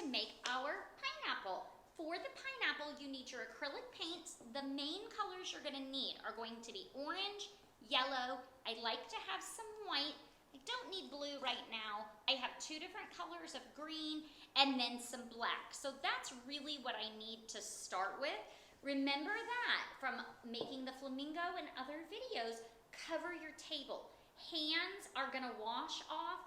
to make our pineapple. For the pineapple, you need your acrylic paints. The main colors you're gonna need are going to be orange, yellow. I like to have some white. I don't need blue right now. I have 2 different colors of green and then some black. So that's really what I need to start with. Remember that from making the flamingo and other videos, cover your table. Hands are gonna wash off.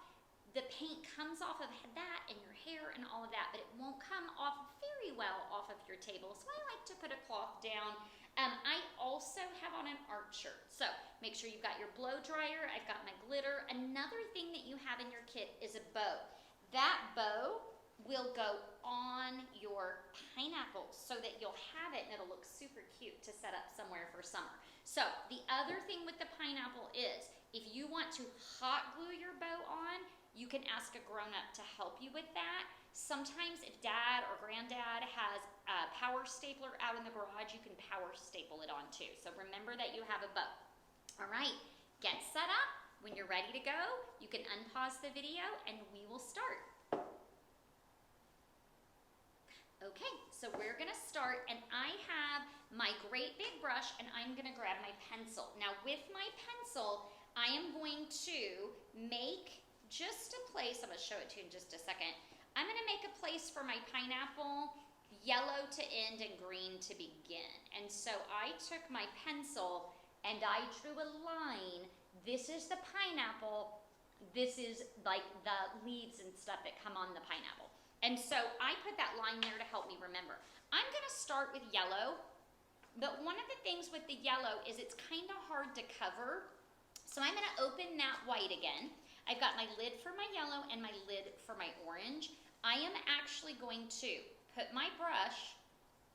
The paint comes off of that and your hair and all of that, but it won't come off very well off of your table. So I like to put a cloth down. I also have on an art shirt. So make sure you've got your blow dryer. I've got my glitter. Another thing that you have in your kit is a bow. That bow will go on your pineapple so that you'll have it and it'll look super cute to set up somewhere for summer. So the other thing with the pineapple is if you want to hot glue your bow on, you can ask a grown-up to help you with that. Sometimes if dad or granddad has a power stapler out in the garage, you can power staple it on too. So remember that you have a bow. All right, get set up. When you're ready to go, you can unpause the video and we will start. Okay, so we're gonna start and I have my great big brush and I'm gonna grab my pencil. Now with my pencil, I am going to make just a place, I'm gonna show it to you in just a second. I'm gonna make a place for my pineapple, yellow to end and green to begin. And so I took my pencil and I drew a line. This is the pineapple. This is like the leaves and stuff that come on the pineapple. And so I put that line there to help me remember. I'm gonna start with yellow, but one of the things with the yellow is it's kind of hard to cover. So I'm gonna open that white again. I've got my lid for my yellow and my lid for my orange. I am actually going to put my brush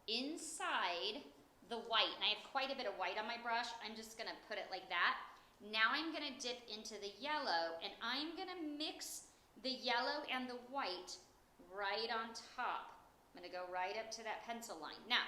inside the white, and I have quite a bit of white on my brush. I'm just gonna put it like that. Now I'm gonna dip into the yellow, and I'm gonna mix the yellow and the white right on top. I'm gonna go right up to that pencil line. Now,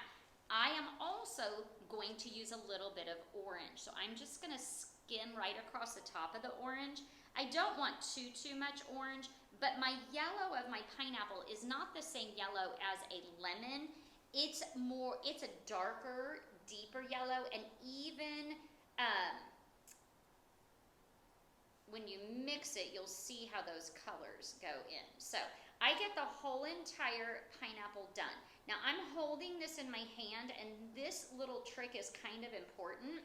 I am also going to use a little bit of orange. So I'm just gonna skim right across the top of the orange. I don't want too much orange, but my yellow of my pineapple is not the same yellow as a lemon. It's a darker, deeper yellow, and even when you mix it, you'll see how those colors go in. So I get the whole entire pineapple done. Now I'm holding this in my hand, and this little trick is kind of important.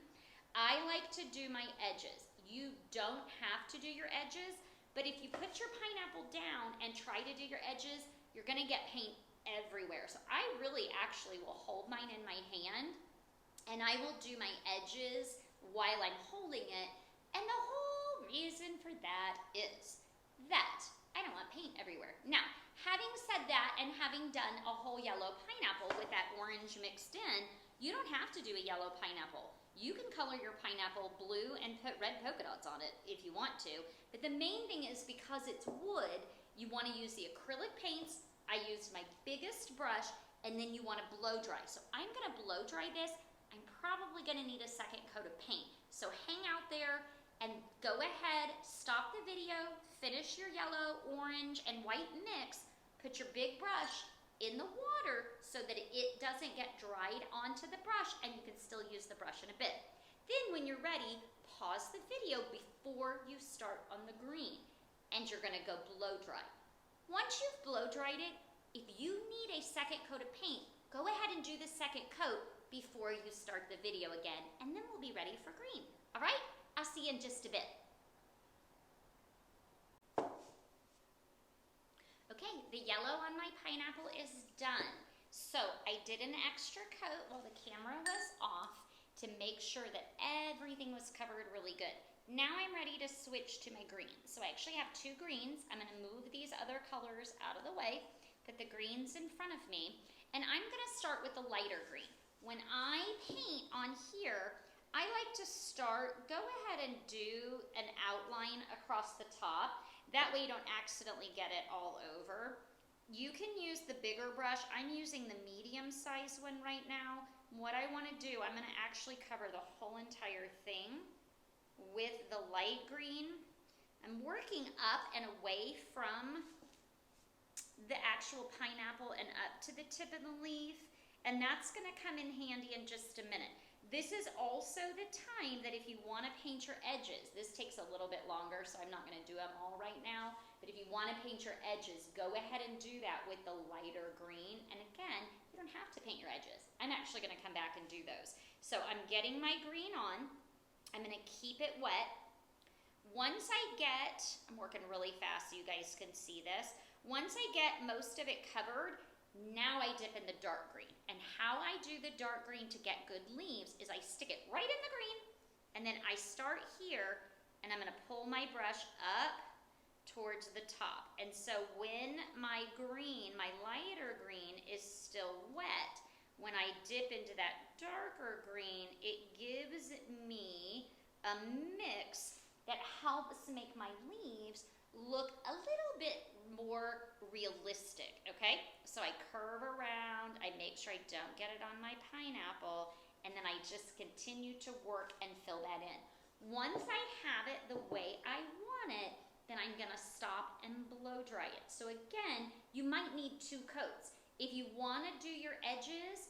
I like to do my edges. You don't have to do your edges, but if you put your pineapple down and try to do your edges, you're gonna get paint everywhere. So I really actually will hold mine in my hand, and I will do my edges while I'm holding it, and the whole reason for that is that I don't want paint everywhere. Now, having said that and having done a whole yellow pineapple with that orange mixed in, you don't have to do a yellow pineapple. You can color your pineapple blue and put red polka dots on it if you want to. But the main thing is because it's wood, you want to use the acrylic paints. I used my biggest brush, and then you want to blow dry. So I'm going to blow dry this. I'm probably going to need a second coat of paint. So hang out there and go ahead, stop the video, finish your yellow, orange, and white mix, put your big brush in the water so that it doesn't get dried onto the brush, and you can still use the brush in a bit. Then when you're ready, pause the video before you start on the green, and you're gonna go blow dry. Once you've blow dried it, if you need a second coat of paint, go ahead and do the second coat before you start the video again, and then we'll be ready for green. All right? I'll see you in just a bit. Okay, the yellow on my pineapple is done. So I did an extra coat while the camera was off to make sure that everything was covered really good. Now I'm ready to switch to my greens. So I actually have 2 greens. I'm gonna move these other colors out of the way, put the greens in front of me, and I'm gonna start with the lighter green. When I paint on here, I like to start, go ahead and do an outline across the top. That way you don't accidentally get it all over. You can use the bigger brush. I'm using the medium size one right now. What I want to do, I'm going to actually cover the whole entire thing with the light green. I'm working up and away from the actual pineapple and up to the tip of the leaf, and that's gonna come in handy in just a minute. This is also the time that if you want to paint your edges, this takes a little bit longer, so I'm not going to do them all right now, but if you want to paint your edges, go ahead and do that with the lighter green. And again, you don't have to paint your edges. I'm actually going to come back and do those. So I'm getting my green on. I'm going to keep it wet. Once I get, I'm working really fast so you guys can see this. Once I get most of it covered, now I dip in the dark green. And how I do the dark green to get good leaves is I stick it right in the green, and then I start here, and I'm going to pull my brush up towards the top. And so when my green, my lighter green, is still wet, when I dip into that darker green, it gives me a mix that helps make my leaves look a little bit more realistic, okay? So I curve around, I make sure I don't get it on my pineapple, and then I just continue to work and fill that in. Once I have it the way I want it, then I'm gonna stop and blow dry it. So again, you might need 2 coats. If you wanna do your edges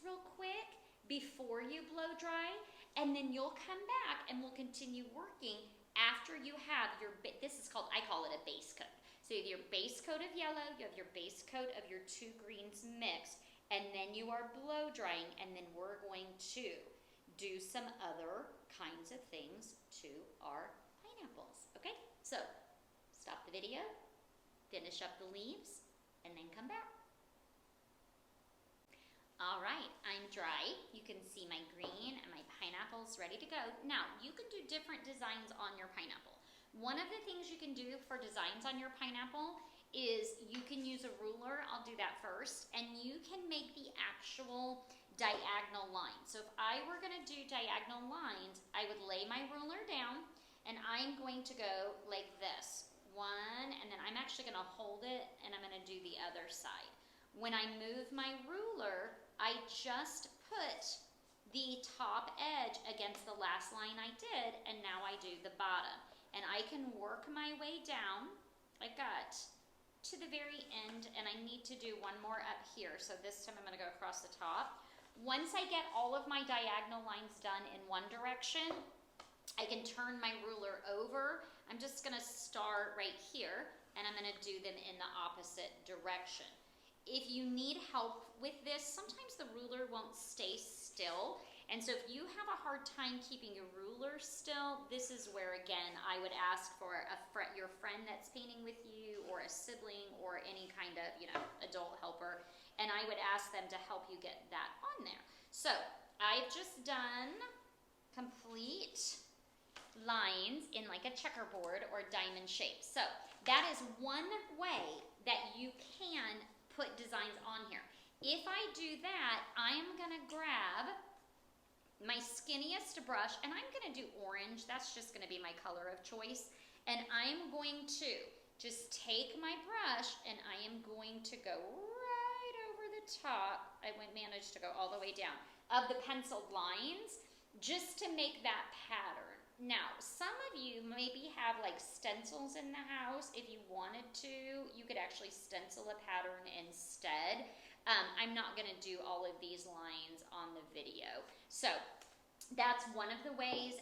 real quick before you blow dry, and then you'll come back and we'll continue working after you have your, this is called, I call it a base coat. So you have your base coat of yellow, you have your base coat of your 2 greens mixed, and then you are blow drying, and then we're going to do some other kinds of things to our pineapples, okay? So stop the video, finish up the leaves, and then come back. All right, I'm dry. You can see my green and my pineapple's ready to go. Now, you can do different designs on your pineapple. One of the things you can do for designs on your pineapple is you can use a ruler. I'll do that first, and you can make the actual diagonal line. So if I were gonna do diagonal lines, I would lay my ruler down, and I'm going to go like this. 1, and then I'm actually gonna hold it, and I'm gonna do the other side. When I move my ruler, I just put the top edge against the last line I did, and now I do the bottom. And I can work my way down. I got to the very end, and I need to do one more up here. So this time I'm gonna go across the top. Once I get all of my diagonal lines done in one direction, I can turn my ruler over. I'm just gonna start right here, and I'm gonna do them in the opposite direction. If you need help with this, sometimes the ruler won't stay still. And so if you have a hard time keeping your ruler still, this is where, again, I would ask for your friend that's painting with you, or a sibling, or any kind of, adult helper. And I would ask them to help you get that on there. So I've just done complete lines in like a checkerboard or diamond shape. So that is one way that you can put designs on here. If I do that, I'm gonna grab my skinniest brush, and I'm gonna do orange. That's just gonna be my color of choice. And I'm going to just take my brush, and I am going to go right over the top. I managed to go all the way down of the penciled lines just to make that pattern. Now, some of you maybe have like stencils in the house. If you wanted to, you could actually stencil a pattern instead. I'm not gonna do all of these lines on the video. So that's one of the ways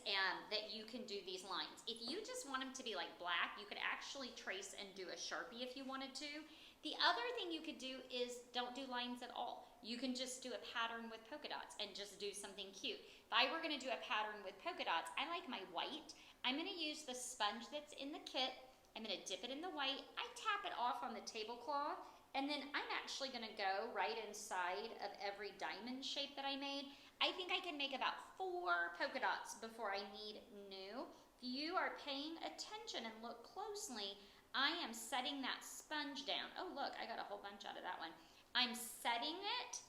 that you can do these lines. If you just want them to be like black, you could actually trace and do a Sharpie if you wanted to. The other thing you could do is don't do lines at all. You can just do a pattern with polka dots and just do something cute. If I were gonna do a pattern with polka dots, I like my white. I'm gonna use the sponge that's in the kit. I'm gonna dip it in the white. I tap it off on the tablecloth, and then I'm actually gonna go right inside of every diamond shape that I made. I think I can make about 4 polka dots before I need new. If you are paying attention and look closely, I am setting that sponge down. Oh look, I got a whole bunch out of that one. I'm setting it,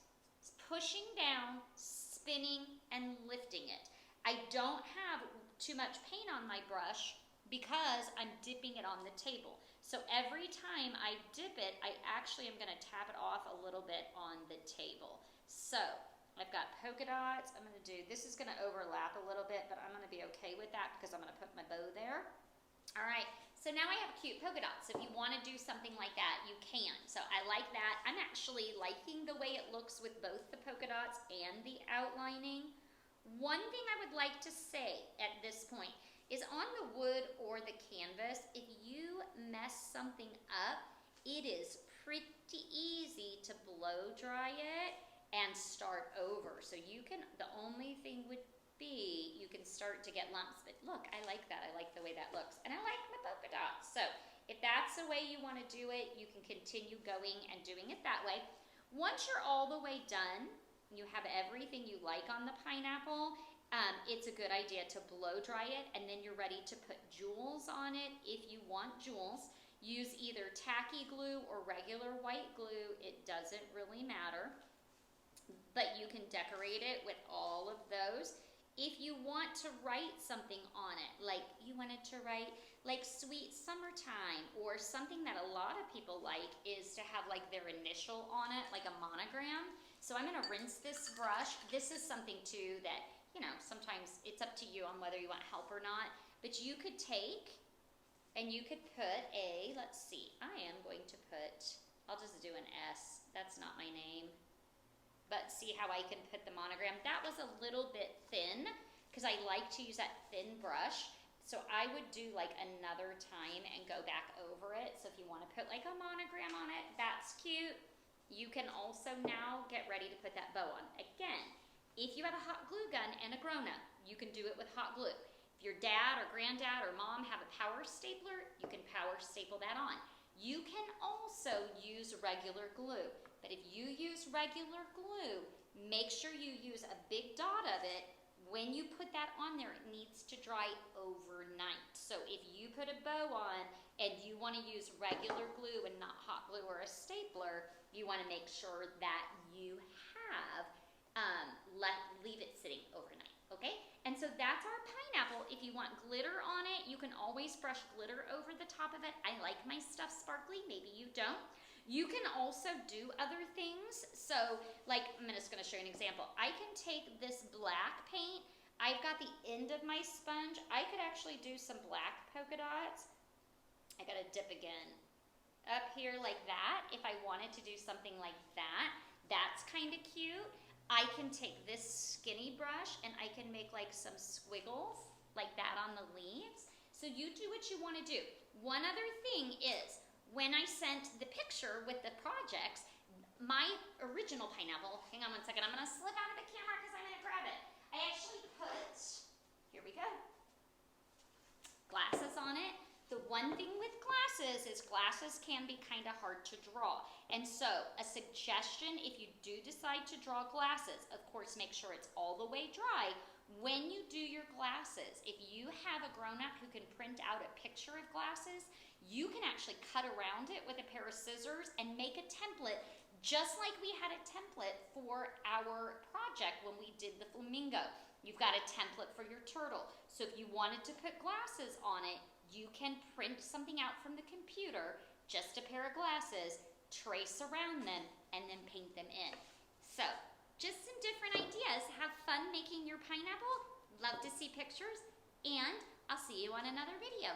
pushing down, spinning, and lifting it. I don't have too much paint on my brush because I'm dipping it on the table. So every time I dip it, I actually am gonna tap it off a little bit on the table. So I've got polka dots. I'm gonna do, this is gonna overlap a little bit, but I'm gonna be okay with that because I'm gonna put my bow there. All right, So now I have cute polka dots. If you want to do something like that, you can. So I like that. I'm actually liking the way it looks with both the polka dots and the outlining. One thing I would like to say at this point is on the wood or the canvas, if you mess something up, it is pretty easy to blow dry it and start over. So you can, the only thing would be, you can start to get lumps, but look, I like that. I like the way that looks. And I like the polka dots. So if that's the way you want to do it, you can continue going and doing it that way. Once you're all the way done, you have everything you like on the pineapple, it's a good idea to blow dry it, and then you're ready to put jewels on it if you want jewels. Use either tacky glue or regular white glue. It doesn't really matter, but you can decorate it with all of those. If you want to write something on it, like you wanted to write like sweet summertime, or something that a lot of people like is to have like their initial on it, like a monogram. So I'm gonna rinse this brush. This is something too that, you know, sometimes it's up to you on whether you want help or not, but you could take and you could put a, let's see, I am going to put, I'll just do an S, that's not my name. But see how I can put the monogram? That was a little bit thin because I like to use that thin brush. So I would do like another time and go back over it. So if you want to put like a monogram on it, that's cute. You can also now get ready to put that bow on. Again, if you have a hot glue gun and a grown-up, you can do it with hot glue. If your dad or granddad or mom have a power stapler, you can power staple that on. You can also use regular glue. But if you use regular glue, make sure you use a big dot of it. When you put that on there, it needs to dry overnight. So if you put a bow on and you want to use regular glue and not hot glue or a stapler, you want to make sure that you have leave it sitting overnight, okay? And so that's our pineapple. If you want glitter on it, you can always brush glitter over the top of it. I like my stuff sparkly, maybe you don't. You can also do other things. So like, I'm just gonna show you an example. I can take this black paint. I've got the end of my sponge. I could actually do some black polka dots. I gotta dip again. Up here like that, if I wanted to do something like that, that's kind of cute. I can take this skinny brush and I can make like some squiggles like that on the leaves. So you do what you want to do. One other thing is, when I sent the picture with the projects, my original pineapple, hang on one second, I'm gonna slip out of the camera because I'm gonna grab it. I actually put, here we go, glasses on it. The one thing with glasses is glasses can be kind of hard to draw. And so a suggestion, if you do decide to draw glasses, of course make sure it's all the way dry. When you do your glasses, if you have a grown-up who can print out a picture of glasses, you can actually cut around it with a pair of scissors and make a template, just like we had a template for our project when we did the flamingo. You've got a template for your turtle. So if you wanted to put glasses on it, you can print something out from the computer, just a pair of glasses, trace around them, and then paint them in. So, just some different ideas. Have fun making your pineapple. Love to see pictures, and I'll see you on another video.